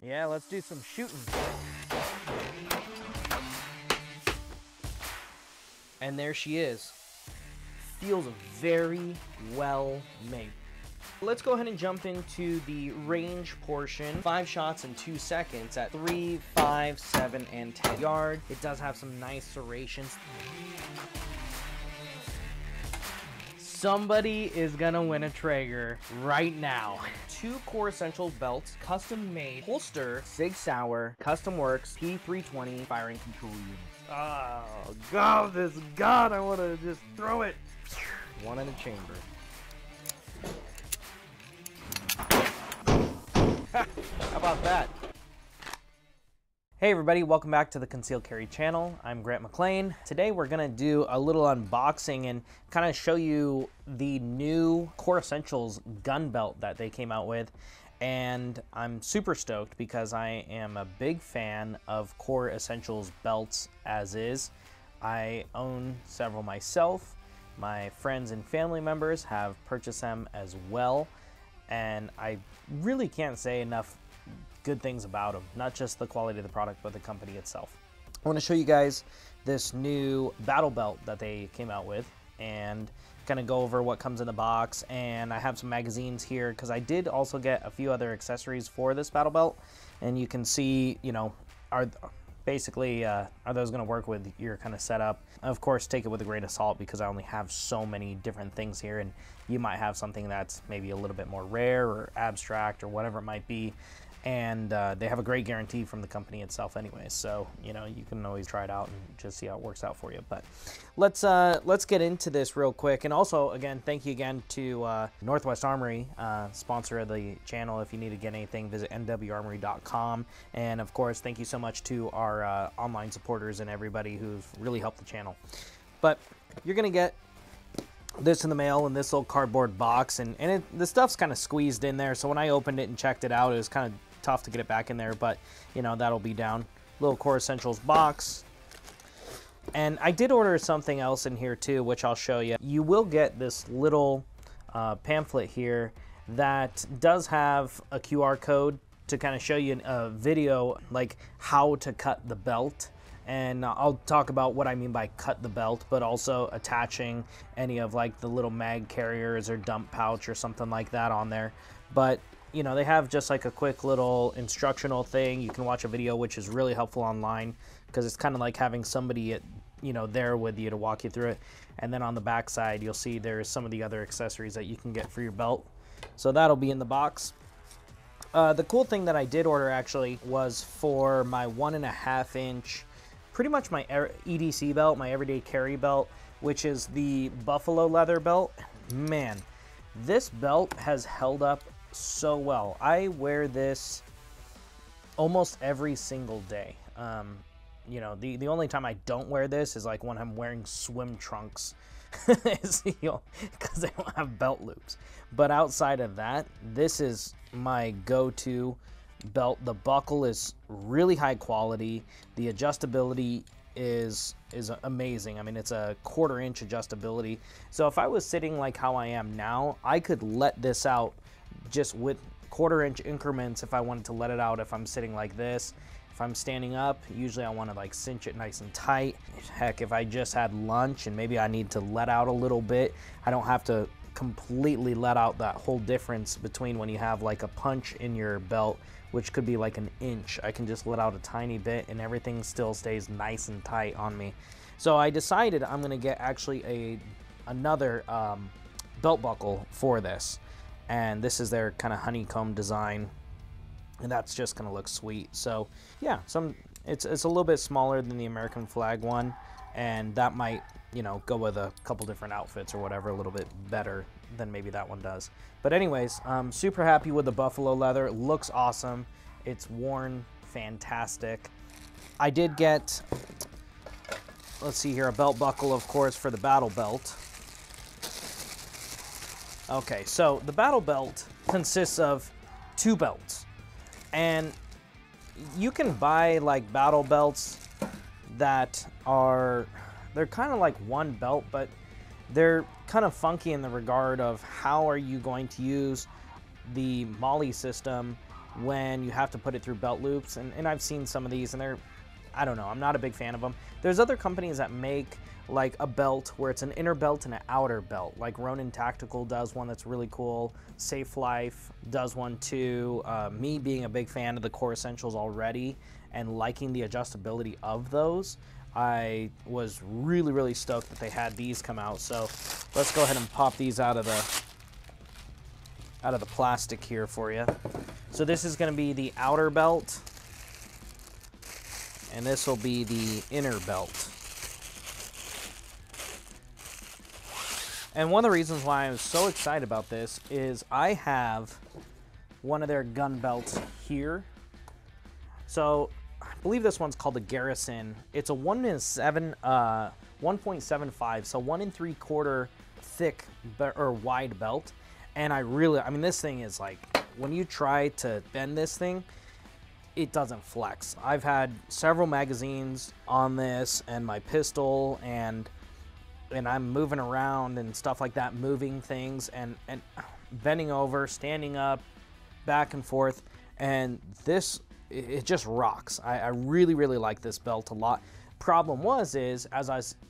Yeah, let's do some shooting. And there she is. Feels very well made. Let's go ahead and jump into the range portion. 5 shots in 2 seconds at 3, 5, 7, and 10 yards. It does have some nice serrations. Somebody is gonna win a Traeger right now. 2 Core Essentials belts, custom made, holster, Sig Sauer, Custom Works, P320 firing control units. Oh, God, this gun, I wanna just throw it. One in a chamber. How about that? Hey everybody, welcome back to the Concealed Carry channel. I'm Grant McLean. Today we're gonna do a little unboxing and kind of show you the new Core Essentials gun belt that they came out with. And I'm super stoked because I am a big fan of Core Essentials belts as is. I own several myself. My friends and family members have purchased them as well. And I really can't say enough good things about them, not just the quality of the product, but the company itself. I want to show you guys this new battle belt that they came out with and kind of go over what comes in the box. And I have some magazines here because I did also get a few other accessories for this battle belt. And you can see, you know, are those going to work with your kind of setup? Of course, take it with a grain of salt because I only have so many different things here, and you might have something that's maybe a little bit more rare or abstract or whatever it might be. And they have a great guarantee from the company itself anyways, so you know, you can always try it out and just see how it works out for you. But let's get into this real quick. And also, again, thank you again to Northwest Armory, sponsor of the channel. If you need to get anything, visit nwarmory.com. And of course, thank you so much to our online supporters and everybody who's really helped the channel. But you're gonna get this in the mail in this little cardboard box, and the stuff's kind of squeezed in there, so when I opened it and checked it out, it was kind of tough to get it back in there, but you know, that'll be down. Little Core Essentials box. And I did order something else in here too, which I'll show you. You will get this little pamphlet here that does have a QR code to kind of show you a video like how to cut the belt. And I'll talk about what I mean by cut the belt, but also attaching any of like the little mag carriers or dump pouch or something like that on there. But you know, they have just like a quick little instructional thing. You can watch a video, which is really helpful online because it's kind of like having somebody there with you to walk you through it. And then on the back side, you'll see there's some of the other accessories that you can get for your belt. So that'll be in the box. The cool thing that I did order actually was for my 1.5 inch, pretty much my EDC belt, my everyday carry belt, which is the buffalo leather belt. Man, this belt has held up so well. I wear this almost every single day. You know, the only time I don't wear this is like when I'm wearing swim trunks because they don't have belt loops. But outside of that, this is my go-to belt. The buckle is really high quality. The adjustability is amazing. I mean, it's a 1/4 inch adjustability. So if I was sitting like how I am now, I could let this out just with 1/4 inch increments if I wanted to let it out if I'm sitting like this. If I'm standing up, usually I want to like cinch it nice and tight. Heck, if I just had lunch and maybe I need to let out a little bit, I don't have to completely let out that whole difference between when you have like a punch in your belt, which could be like 1 inch. I can just let out a tiny bit and everything still stays nice and tight on me. So I decided I'm gonna get actually another belt buckle for this. And this is their kind of honeycomb design. And that's just gonna look sweet. So yeah, it's a little bit smaller than the American flag one. And that might, you know, go with a couple different outfits or whatever, a little bit better than maybe that one does. But anyways, I'm super happy with the buffalo leather. It looks awesome. It's worn fantastic. I did get, let's see here, a belt buckle, of course, for the battle belt. Okay, so the battle belt consists of 2 belts. And you can buy like battle belts that they're kind of like one belt, but they're kind of funky in the regard of how are you going to use the MOLLE system when you have to put it through belt loops, and I've seen some of these, and they're, I don't know, I'm not a big fan of them. There's other companies that make like a belt where it's an inner belt and an outer belt. Like Ronin Tactical does one that's really cool. Safe Life does one too. Me being a big fan of the Core Essentials already and liking the adjustability of those, I was really, really stoked that they had these come out. So let's go ahead and pop these out of the plastic here for you. So this is going to be the outer belt, and this will be the inner belt. And one of the reasons why I was so excited about this is I have one of their gun belts here. So I believe this one's called the Garrison. It's a 1.75, so 1 3/4 thick or wide belt. And I mean, this thing is like, when you try to bend this thing, it doesn't flex. I've had several magazines on this and my pistol, and I'm moving around and stuff like that, moving things and bending over, standing up, back and forth, and this, it just rocks. I really, really like this belt a lot. Problem is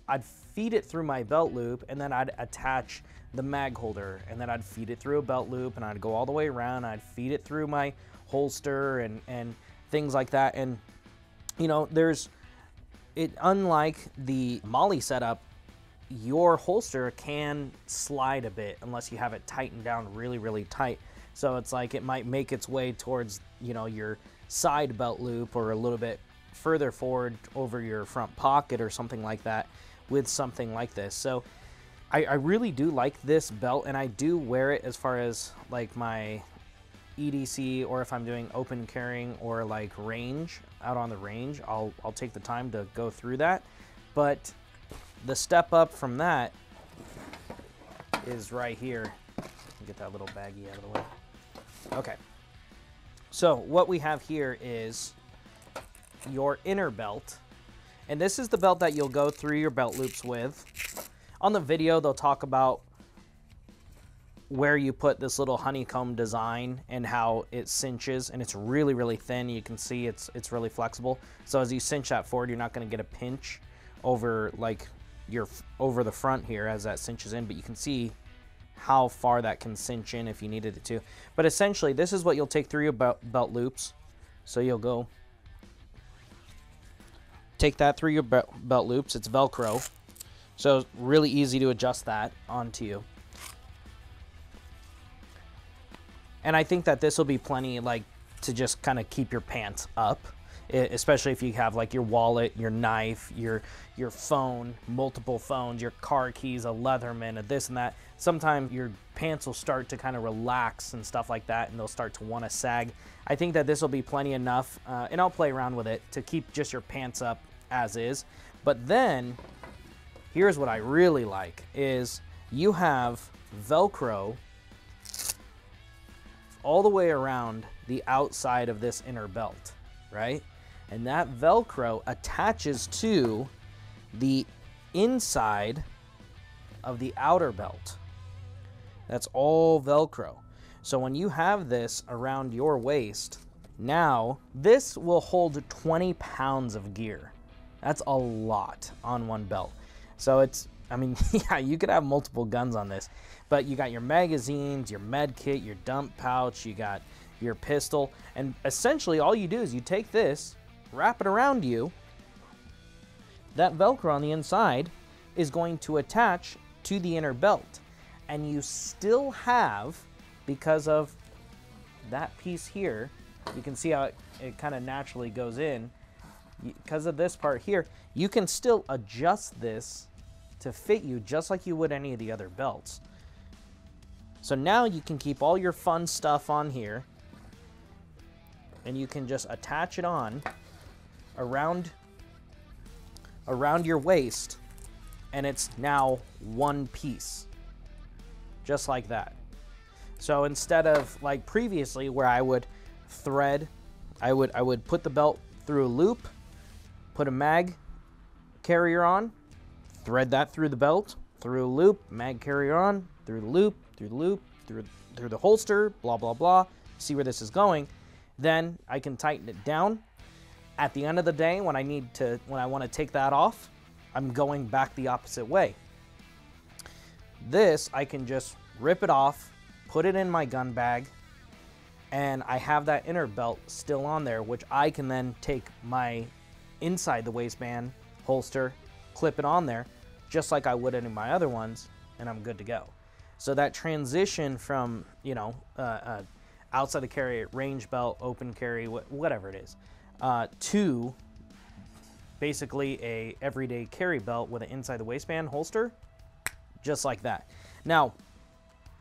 I'd feed it through my belt loop, and then I'd attach the mag holder, and then I'd feed it through a belt loop, and I'd go all the way around, I'd feed it through my holster and things like that. And you know, unlike the Molly setup, your holster can slide a bit unless you have it tightened down really, really tight. So it's like it might make its way towards, you know, your side belt loop or a little bit further forward over your front pocket or something like that with something like this. So I really do like this belt, and I do wear it as far as like my EDC, or if I'm doing open carrying or like range, out on the range, I'll take the time to go through that. But the step up from that is right here. Get that little baggie out of the way. Okay. So what we have here is your inner belt. And this is the belt that you'll go through your belt loops with. On the video, they'll talk about where you put this little honeycomb design and how it cinches, and it's really, really thin. You can see it's really flexible. So as you cinch that forward, you're not going to get a pinch over like over the front here as that cinches in, but you can see how far that can cinch in if you needed it to. But essentially, this is what you'll take through your belt loops. So you'll go take that through your belt loops. It's Velcro, so really easy to adjust that onto you. And I think that this will be plenty, like, to just kind of keep your pants up, especially if you have like your wallet, your knife, your phone, multiple phones, your car keys, a Leatherman, a this and that. Sometimes your pants will start to kind of relax and stuff like that, and they'll start to want to sag. I think that this will be plenty enough, and I'll play around with it to keep just your pants up as is. But then here's what I really like is you have Velcro all the way around the outside of this inner belt, right? And that Velcro attaches to the inside of the outer belt. That's all Velcro. So when you have this around your waist, now this will hold 20 pounds of gear. That's a lot on one belt. So it's, I mean, yeah, you could have multiple guns on this, but you got your magazines, your med kit, your dump pouch, you got your pistol, and essentially all you do is you take this, wrap it around you. That Velcro on the inside is going to attach to the inner belt, and you still have, because of that piece here, you can see how it kind of naturally goes in. Because of this part here, you can still adjust this to fit you just like you would any of the other belts. So now you can keep all your fun stuff on here, and you can just attach it on around your waist, and it's now one piece, just like that. So instead of like previously where I would thread, I would put the belt through a loop, put a mag carrier on, thread that through the belt, through a loop, mag carrier on, through the loop, through the loop, through the holster, blah, blah, blah. See where this is going. Then I can tighten it down. At the end of the day, when I want to take that off, I'm going back the opposite way. This, I can just rip it off, put it in my gun bag, and I have that inner belt still on there, which I can then take my inside the waistband holster, clip it on there, just like I would any of my other ones, and I'm good to go. So that transition from, outside the carry, range belt, open carry, whatever it is, to basically a everyday carry belt with an inside the waistband holster, just like that. Now,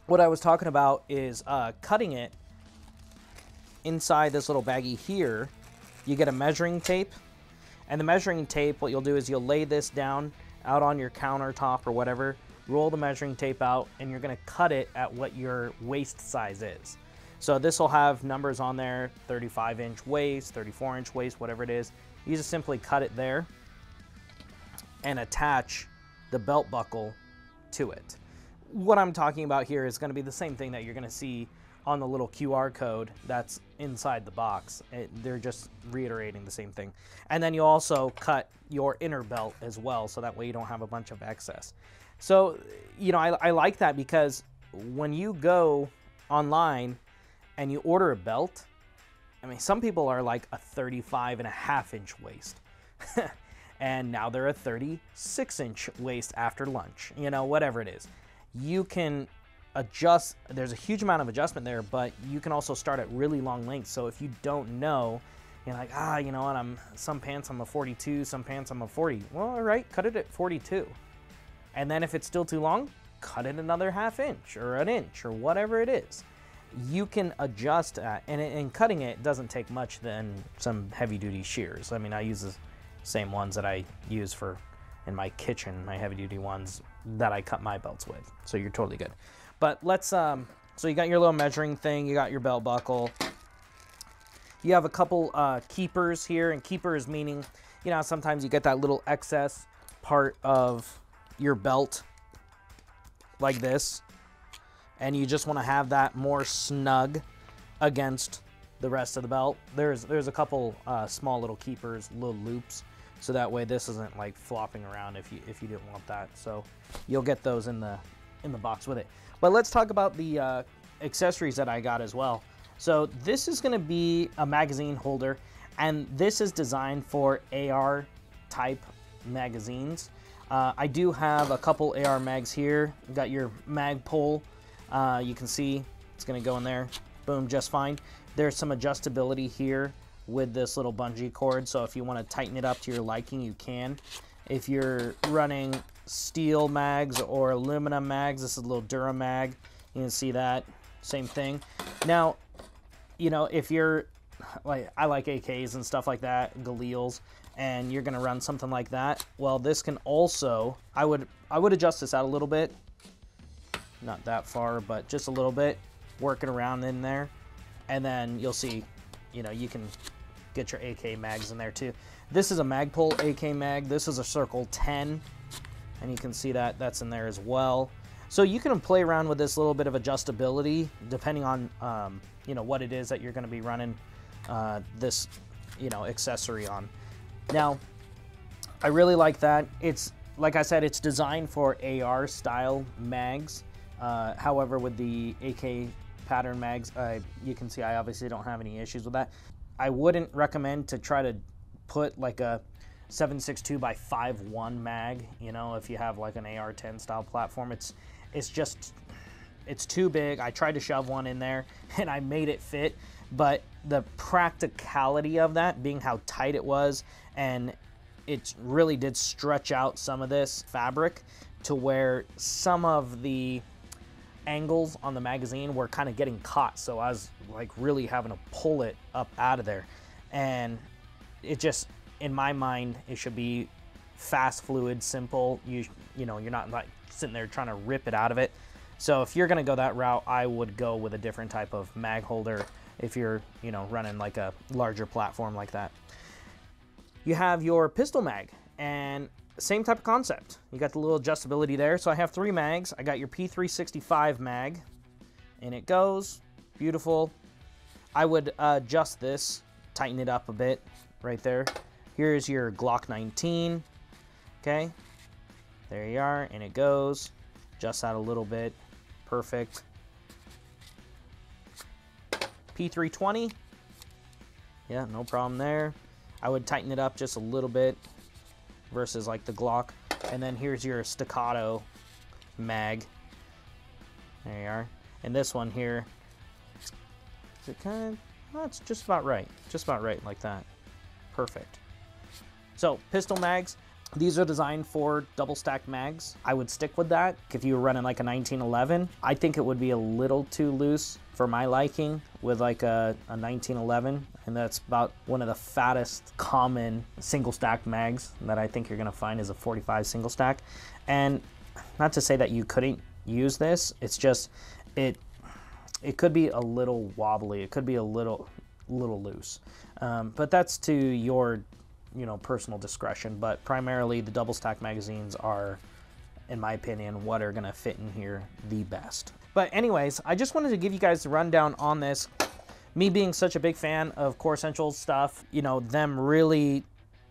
what I was talking about is cutting it inside this little baggie here. You get a measuring tape, and the measuring tape, what you'll do is you'll lay this down out on your countertop or whatever, roll the measuring tape out, and you're gonna cut it at what your waist size is. So this will have numbers on there, 35-inch waist, 34-inch waist, whatever it is. You just simply cut it there and attach the belt buckle to it. What I'm talking about here is gonna be the same thing that you're gonna see on the little QR code that's inside the box. They're just reiterating the same thing. And then you also cut your inner belt as well, so that way you don't have a bunch of excess. So, I like that, because when you go online and you order a belt, I mean, some people are like a 35.5-inch waist. And now they're a 36-inch waist after lunch, whatever it is. You can adjust, there's a huge amount of adjustment there, but you can also start at really long lengths. So if you don't know, you're like, you know what, some pants I'm a 42, some pants I'm a 40. Well, all right, cut it at 42. And then if it's still too long, cut it another ½ inch or an inch or whatever it is. You can adjust, and cutting it doesn't take much than some heavy duty shears. I mean, I use the same ones that I use in my kitchen, my heavy duty ones that I cut my belts with. So you're totally good. But let's, so you got your little measuring thing, you got your belt buckle. You have a couple keepers here, and keepers meaning, sometimes you get that little excess part of your belt like this, and you just want to have that more snug against the rest of the belt. There's a couple small little keepers, little loops, so that way this isn't like flopping around if you didn't want that. So you'll get those in the box with it. But let's talk about the accessories that I got as well. So this is going to be a magazine holder, and this is designed for AR type magazines. I do have a couple AR mags here. You got your mag pole. You can see it's going to go in there. Boom, just fine. There's some adjustability here with this little bungee cord, so if you want to tighten it up to your liking, you can. If you're running steel mags or aluminum mags, this is a little Dura mag. You can see that. Same thing. Now, if you're like, I like AKs and stuff like that, Galils, and you're gonna run something like that, well, this can also, I would adjust this out a little bit, not that far, but just a little bit, work it around in there, and then you'll see, you can get your AK mags in there too. This is a Magpul AK mag. This is a Circle 10, and you can see that that's in there as well. So you can play around with this little bit of adjustability depending on what it is that you're going to be running this accessory on. Now, I really like that. It's, like I said, it's designed for AR style mags. However, with the AK pattern mags, you can see I obviously don't have any issues with that. I wouldn't recommend to try to put like a 7.62 by 5.1 mag, if you have like an AR-10 style platform. It's too big. I tried to shove one in there and I made it fit, but the practicality of that being how tight it was, and it really did stretch out some of this fabric to where some of the angles on the magazine were kind of getting caught, so I was like really having to pull it up out of there. And it just, in my mind, it should be fast, fluid, simple. You're not like sitting there trying to rip it out of it. So if you're gonna go that route, I would go with a different type of mag holder if you're running like a larger platform like that. You have your pistol mag, and same type of concept. You got the little adjustability there. So I have 3 mags. I got your P365 mag, and it goes beautiful. I would adjust this, tighten it up a bit right there. Here's your Glock 19. Okay, there you are, and it goes. Adjust that a little bit. Perfect. P320. Yeah, no problem there. I would tighten it up just a little bit versus like the Glock. And then here's your staccato mag. There you are. And this one here, is it kind of, well, it's just about right. Just about right like that. Perfect. So pistol mags, these are designed for double stacked mags. I would stick with that. If you were running like a 1911, I think it would be a little too loose for my liking with like a 1911. And that's about one of the fattest common single stack mags that I think you're gonna find is a 45 single stack. And not to say that you couldn't use this, it's just, it could be a little wobbly. It could be a little loose. But that's to your, you know, personal discretion. But primarily the double stack magazines are, in my opinion, what are gonna fit in here the best. But anyways, I just wanted to give you guys the rundown on this. Me being such a big fan of Core Essentials stuff, you know, them really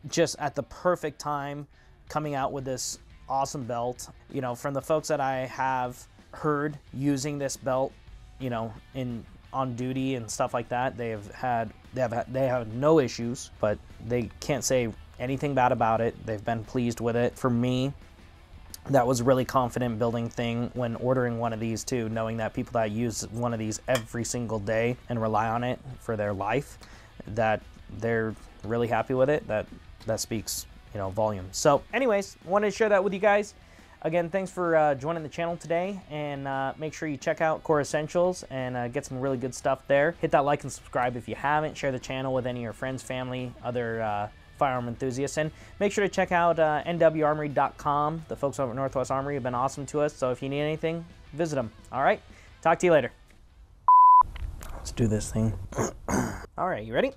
just at the perfect time coming out with this awesome belt. You know, from the folks that I have heard using this belt, you know, on duty and stuff like that, they have no issues, but they can't say anything bad about it. They've been pleased with it. For me, that was a really confident building thing when ordering one of these too, knowing that people that use one of these every single day and rely on it for their life, that they're really happy with it. That speaks, you know, volumes. So anyways, wanted to share that with you guys. Again, thanks for joining the channel today, and make sure you check out Core Essentials and get some really good stuff there. Hit that like and subscribe if you haven't. Share the channel with any of your friends, family, other firearm enthusiasts, and make sure to check out nwarmory.com. The folks over at Northwest Armory have been awesome to us, so if you need anything, visit them. All right, talk to you later. Let's do this thing. All right, you ready?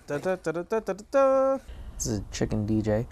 Da, da, da, da, da, da, da. This is a chicken DJ.